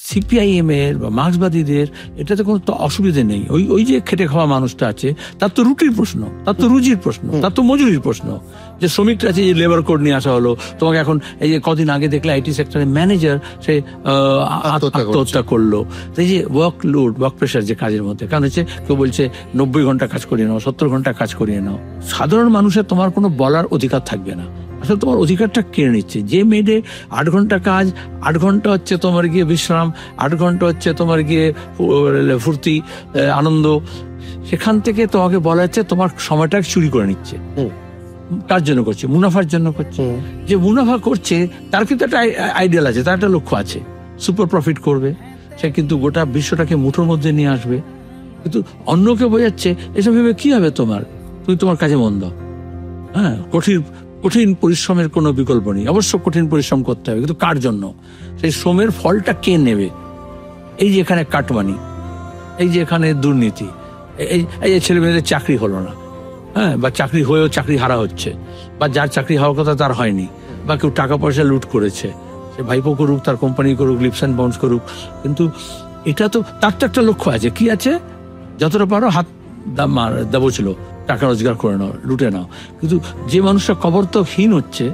CPIM এর বা মার্ক্সবাদীদের এটাতে কোনো তো অসুবিধে নেই। ওই ওই যে খেটে খাওয়া মানুষটা আছে, তার তো রুটির প্রশ্ন, তার তো রুজির প্রশ্ন, তার তো মজুরির প্রশ্ন। যে শ্রমিকটা আছে, যে লেবার কোড নিয়ে আসা হলো, তোমাকে এখন এই যে কদিন আগে দেখলে আইটি সেক্টরের ম্যানেজার সে আত্মহত্যা করলো। এই যে ওয়ার্ক লোড, ওয়ার্ক প্রেশার যে কাজের মধ্যে, কারণ হচ্ছে কেউ বলছে 90 ঘন্টা কাজ করিয়ে নাও, 70 ঘন্টা কাজ করিয়ে নাও। সাধারণ মানুষের তোমার কোনো বলার অধিকার থাকবে না। আসলে তোমার অধিকারটা কেড়ে নিচ্ছে। যে মেয়েদের 8 ঘন্টা কাজ, 8 ঘন্টা হচ্ছে তোমার গিয়ে বিশ্রাম, 8 ঘন্টা হচ্ছে তোমার গিয়ে ফুর্তি আনন্দ, সেখান থেকে তোমাকে বলা হচ্ছে তোমার সময়টা চুরি করে নিচ্ছে। কার জন্য করছে? মুনাফার জন্য করছে। যে মুনাফা করছে তার কিন্তু একটা আইডিয়াল আছে, তার একটা লক্ষ্য আছে, সুপার প্রফিট করবে। সে কিন্তু গোটা বিশ্বটাকে মুঠোর মধ্যে নিয়ে আসবে। কিন্তু অন্যকে বোঝাচ্ছে এসব ভেবে কি হবে তোমার, তুমি তোমার কাজে মন দাও। হ্যাঁ, কঠিন পরিশ্রমের কোনো বিকল্প নেই, অবশ্য কঠিন পরিশ্রম করতে হবে, কিন্তু কার জন্য? সেই শ্রমের ফলটা কে নেবে? এই যে এখানে কাটমানি, এই যে এখানে দুর্নীতি, এই যে ছেলে মেয়েদের চাকরি হলো না, হ্যাঁ, বা চাকরি হয়েও চাকরি হারা হচ্ছে, বা যার চাকরি হওয়ার কথা তার হয়নি, বা কেউ টাকা পয়সা লুট করেছে, সে ভাইপো করুক, তার কোম্পানি করুক, লিপস অ্যান্ড বাউন্স করুক, কিন্তু এটা তো তার তো একটা লক্ষ্য আছে। কি আছে? যতটা পারো হাত দাবো ছিল, টাকা রোজগার করে নাও, লুটে নাও। কিন্তু যে মানুষটা কবরতকহীন হচ্ছে,